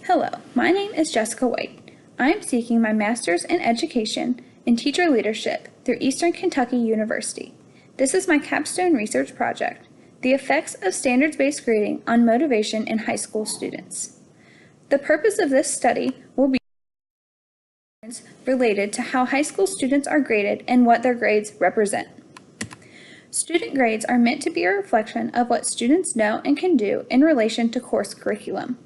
Hello, my name is Jessica White. I am seeking my Master's in Education and Teacher Leadership through Eastern Kentucky University. This is my capstone research project, The Effects of Standards-Based Grading on Motivation in High School Students. The purpose of this study will be related to how high school students are graded and what their grades represent. Student grades are meant to be a reflection of what students know and can do in relation to course curriculum.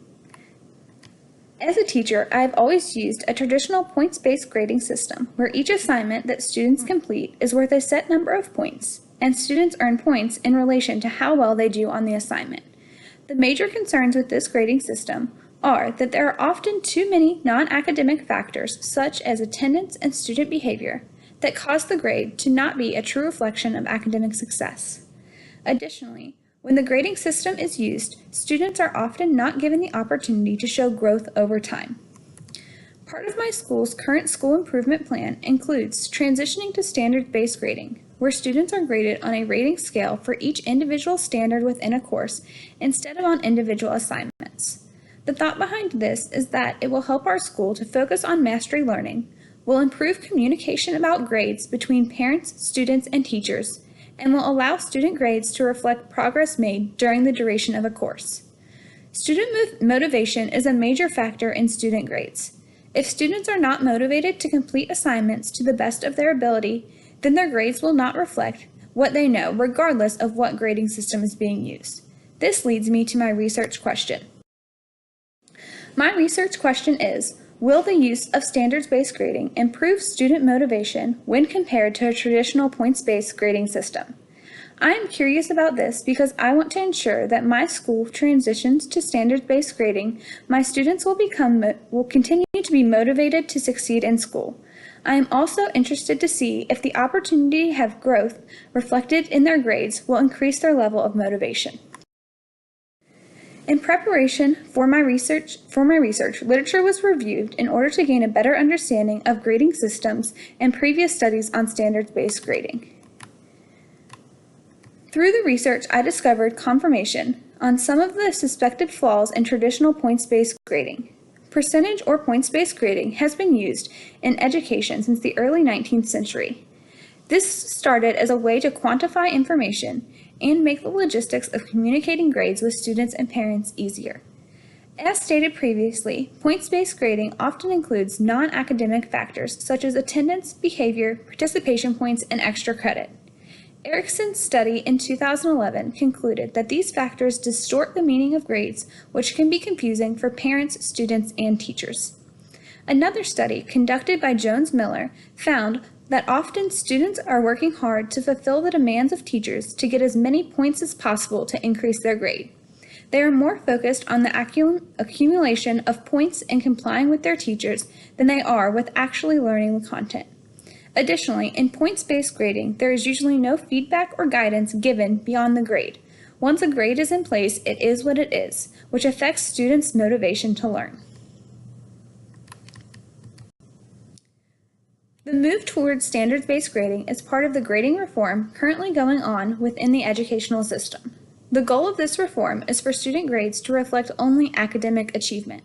As a teacher, I have always used a traditional points-based grading system where each assignment that students complete is worth a set number of points, and students earn points in relation to how well they do on the assignment. The major concerns with this grading system are that there are often too many non-academic factors, such as attendance and student behavior, that cause the grade to not be a true reflection of academic success. Additionally, when the grading system is used, students are often not given the opportunity to show growth over time. Part of my school's current school improvement plan includes transitioning to standards-based grading, where students are graded on a rating scale for each individual standard within a course instead of on individual assignments. The thought behind this is that it will help our school to focus on mastery learning, will improve communication about grades between parents, students, and teachers, and will allow student grades to reflect progress made during the duration of a course. Student motivation is a major factor in student grades. If students are not motivated to complete assignments to the best of their ability, then their grades will not reflect what they know, regardless of what grading system is being used. This leads me to my research question. My research question is, will the use of standards-based grading improve student motivation when compared to a traditional points-based grading system? I am curious about this because I want to ensure that my school transitions to standards-based grading, my students will continue to be motivated to succeed in school. I am also interested to see if the opportunity to have growth reflected in their grades will increase their level of motivation. In preparation for my research, literature was reviewed in order to gain a better understanding of grading systems and previous studies on standards-based grading. Through the research, I discovered confirmation on some of the suspected flaws in traditional points-based grading. Percentage or points-based grading has been used in education since the early 19th century. This started as a way to quantify information and make the logistics of communicating grades with students and parents easier. As stated previously, points-based grading often includes non-academic factors such as attendance, behavior, participation points, and extra credit. Erickson's study in 2011 concluded that these factors distort the meaning of grades, which can be confusing for parents, students, and teachers. Another study conducted by Jones-Miller found that often students are working hard to fulfill the demands of teachers to get as many points as possible to increase their grade. They are more focused on the accumulation of points and complying with their teachers than they are with actually learning the content. Additionally, in points-based grading, there is usually no feedback or guidance given beyond the grade. Once a grade is in place, it is what it is, which affects students' motivation to learn. The move towards standards-based grading is part of the grading reform currently going on within the educational system. The goal of this reform is for student grades to reflect only academic achievement.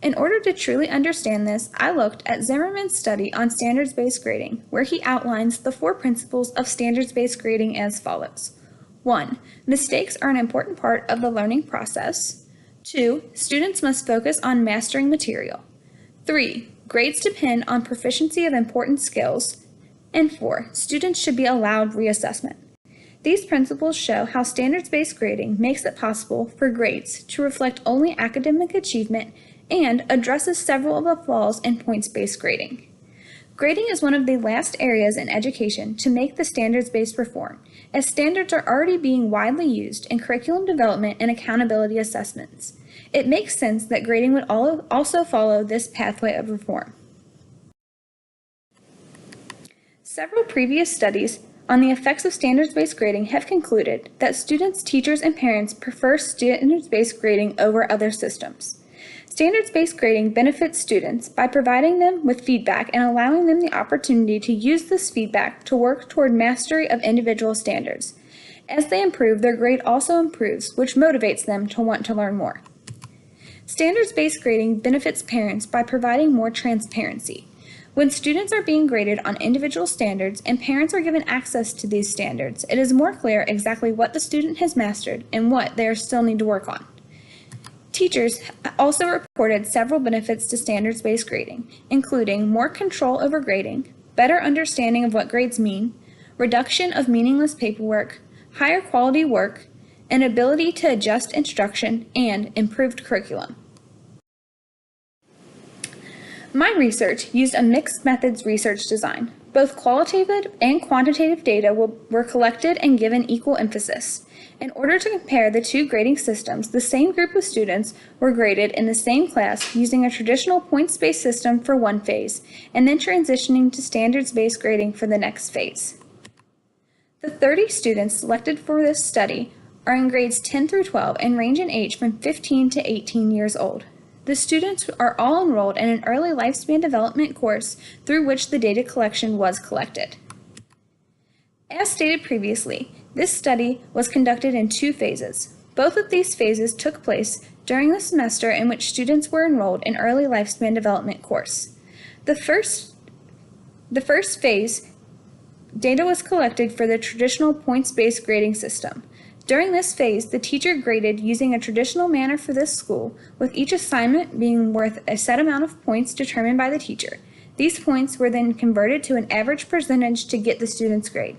In order to truly understand this, I looked at Zimmerman's study on standards-based grading, where he outlines the 4 principles of standards-based grading as follows. 1. Mistakes are an important part of the learning process. 2. Students must focus on mastering material. 3. Grades depend on proficiency of important skills. And 4. Students should be allowed reassessment. These principles show how standards-based grading makes it possible for grades to reflect only academic achievement and addresses several of the flaws in points-based grading. Grading is one of the last areas in education to make the standards-based reform, as standards are already being widely used in curriculum development and accountability assessments. It makes sense that grading would also follow this pathway of reform. Several previous studies on the effects of standards-based grading have concluded that students, teachers, and parents prefer standards-based grading over other systems. Standards-based grading benefits students by providing them with feedback and allowing them the opportunity to use this feedback to work toward mastery of individual standards. As they improve, their grade also improves, which motivates them to want to learn more. Standards-based grading benefits parents by providing more transparency. When students are being graded on individual standards and parents are given access to these standards, it is more clear exactly what the student has mastered and what they still need to work on. Teachers also reported several benefits to standards-based grading, including more control over grading, better understanding of what grades mean, reduction of meaningless paperwork, higher quality work, an ability to adjust instruction, and improved curriculum. My research used a mixed methods research design. Both qualitative and quantitative data were collected and given equal emphasis. In order to compare the two grading systems, the same group of students were graded in the same class using a traditional points-based system for one phase, and then transitioning to standards-based grading for the next phase. The 30 students selected for this study are in grades 10 through 12 and range in age from 15 to 18 years old. The students are all enrolled in an early lifespan development course through which the data collection was collected. As stated previously, this study was conducted in two phases. Both of these phases took place during the semester in which students were enrolled in early lifespan development course. The first phase, data was collected for the traditional points-based grading system. During this phase, the teacher graded using a traditional manner for this school, with each assignment being worth a set amount of points determined by the teacher. These points were then converted to an average percentage to get the student's grade.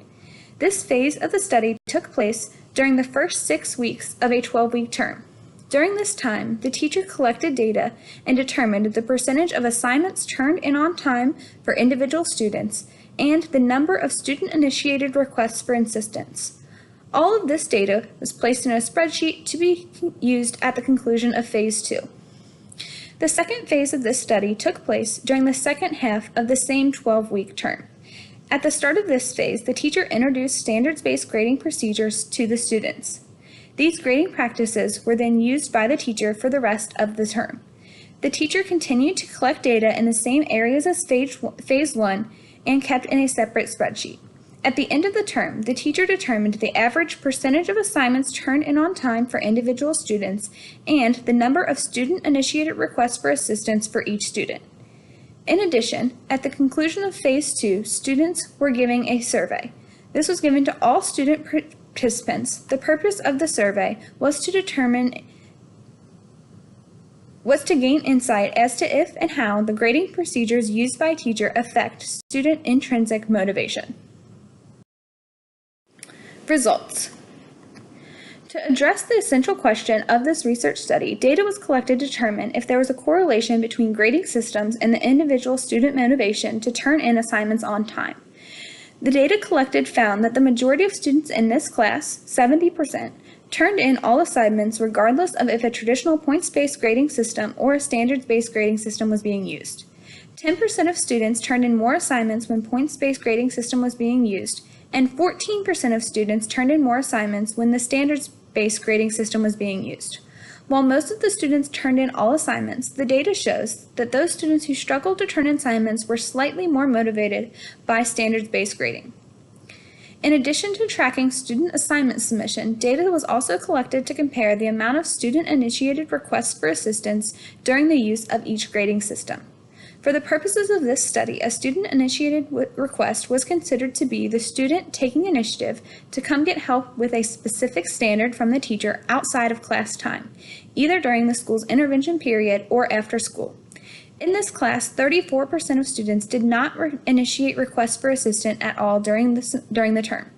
This phase of the study took place during the first 6 weeks of a 12-week term. During this time, the teacher collected data and determined the percentage of assignments turned in on time for individual students and the number of student-initiated requests for assistance. All of this data was placed in a spreadsheet to be used at the conclusion of Phase 2. The second phase of this study took place during the second half of the same 12-week term. At the start of this phase, the teacher introduced standards-based grading procedures to the students. These grading practices were then used by the teacher for the rest of the term. The teacher continued to collect data in the same areas as Phase 1 and kept in a separate spreadsheet. At the end of the term, the teacher determined the average percentage of assignments turned in on time for individual students and the number of student-initiated requests for assistance for each student. In addition, at the conclusion of Phase 2, students were given a survey. This was given to all student participants. The purpose of the survey was to gain insight as to if and how the grading procedures used by a teacher affect student intrinsic motivation. Results. To address the essential question of this research study, data was collected to determine if there was a correlation between grading systems and the individual student motivation to turn in assignments on time. The data collected found that the majority of students in this class, 70%, turned in all assignments regardless of if a traditional points-based grading system or a standards-based grading system was being used. 10% of students turned in more assignments when points-based grading system was being used, and 14% of students turned in more assignments when the standards-based grading system was being used. While most of the students turned in all assignments, the data shows that those students who struggled to turn in assignments were slightly more motivated by standards-based grading. In addition to tracking student assignment submission, data was also collected to compare the amount of student-initiated requests for assistance during the use of each grading system. For the purposes of this study, a student-initiated request was considered to be the student taking initiative to come get help with a specific standard from the teacher outside of class time, either during the school's intervention period or after school. In this class, 34% of students did not initiate requests for assistance at all during the term.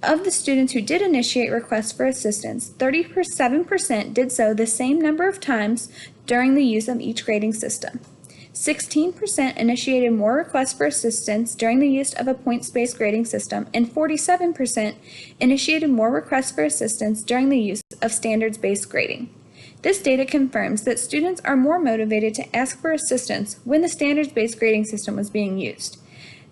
Of the students who did initiate requests for assistance, 37% did so the same number of times during the use of each grading system. 16% initiated more requests for assistance during the use of a points-based grading system, and 47% initiated more requests for assistance during the use of standards-based grading. This data confirms that students are more motivated to ask for assistance when the standards-based grading system was being used.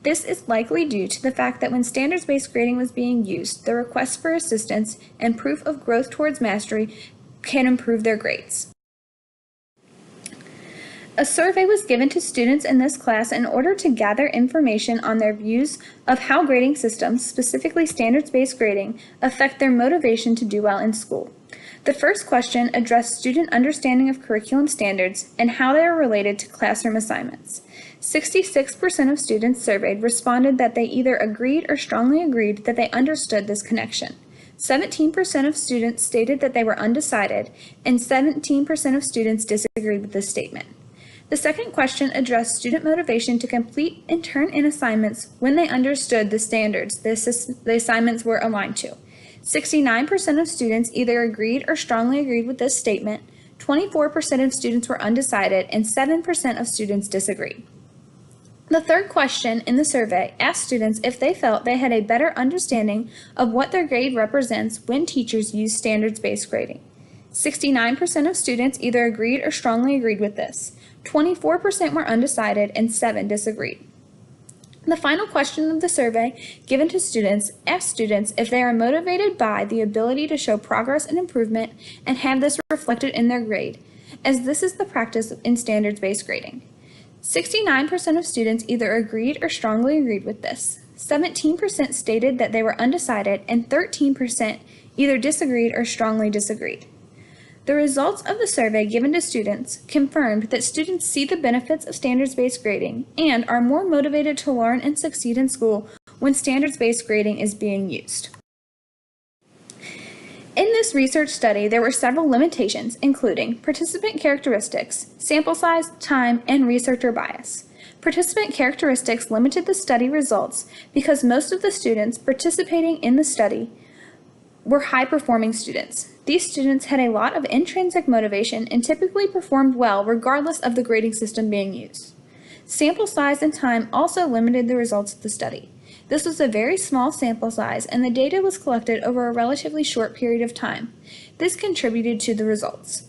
This is likely due to the fact that when standards-based grading was being used, the requests for assistance and proof of growth towards mastery can improve their grades. A survey was given to students in this class in order to gather information on their views of how grading systems, specifically standards-based grading, affect their motivation to do well in school. The first question addressed student understanding of curriculum standards and how they are related to classroom assignments. 66% of students surveyed responded that they either agreed or strongly agreed that they understood this connection. 17% of students stated that they were undecided, and 17% of students disagreed with this statement. The second question addressed student motivation to complete and turn in assignments when they understood the standards the assignments were aligned to. 69% of students either agreed or strongly agreed with this statement, 24% of students were undecided, and 7% of students disagreed. The third question in the survey asked students if they felt they had a better understanding of what their grade represents when teachers use standards-based grading. 69% of students either agreed or strongly agreed with this. 24% were undecided, and 7% disagreed. The final question of the survey given to students asked students if they are motivated by the ability to show progress and improvement and have this reflected in their grade, as this is the practice in standards-based grading. 69% of students either agreed or strongly agreed with this. 17% stated that they were undecided, and 13% either disagreed or strongly disagreed. The results of the survey given to students confirmed that students see the benefits of standards-based grading and are more motivated to learn and succeed in school when standards-based grading is being used. In this research study, there were several limitations, including participant characteristics, sample size, time, and researcher bias. Participant characteristics limited the study results because most of the students participating in the study were high-performing students. These students had a lot of intrinsic motivation and typically performed well regardless of the grading system being used. Sample size and time also limited the results of the study. This was a very small sample size, and the data was collected over a relatively short period of time. This contributed to the results.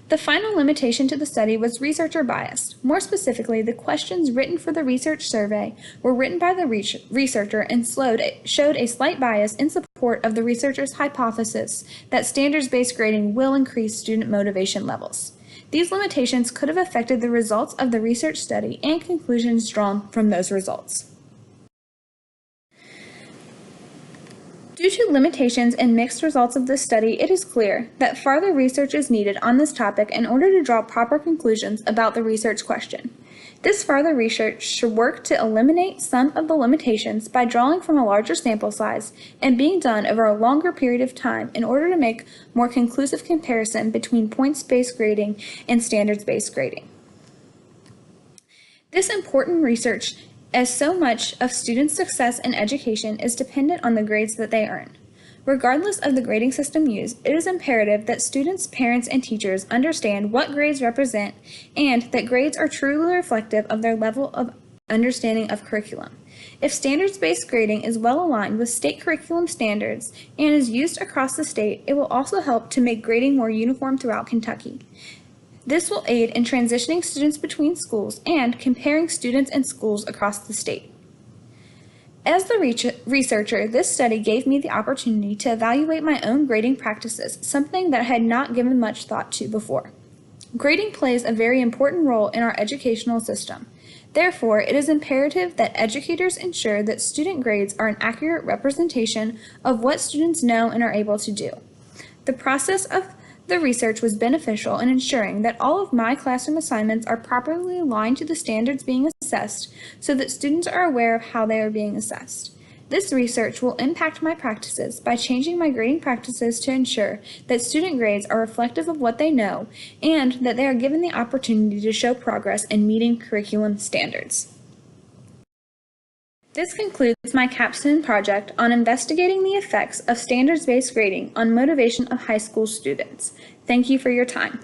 The final limitation to the study was researcher bias. More specifically, the questions written for the research survey were written by the researcher and showed a slight bias in support of the researcher's hypothesis that standards-based grading will increase student motivation levels. These limitations could have affected the results of the research study and conclusions drawn from those results. Due to limitations and mixed results of this study, it is clear that further research is needed on this topic in order to draw proper conclusions about the research question. This further research should work to eliminate some of the limitations by drawing from a larger sample size and being done over a longer period of time in order to make more conclusive comparison between points-based grading and standards-based grading. This important research, as so much of students' success in education is dependent on the grades that they earn. Regardless of the grading system used, it is imperative that students, parents, and teachers understand what grades represent and that grades are truly reflective of their level of understanding of curriculum. If standards-based grading is well aligned with state curriculum standards and is used across the state, it will also help to make grading more uniform throughout Kentucky. This will aid in transitioning students between schools and comparing students and schools across the state. As the researcher, this study gave me the opportunity to evaluate my own grading practices, something that I had not given much thought to before. Grading plays a very important role in our educational system. Therefore, it is imperative that educators ensure that student grades are an accurate representation of what students know and are able to do. The process of the research was beneficial in ensuring that all of my classroom assignments are properly aligned to the standards being assessed so that students are aware of how they are being assessed. This research will impact my practices by changing my grading practices to ensure that student grades are reflective of what they know and that they are given the opportunity to show progress in meeting curriculum standards. This concludes my capstone project on investigating the effects of standards-based grading on motivation of high school students. Thank you for your time.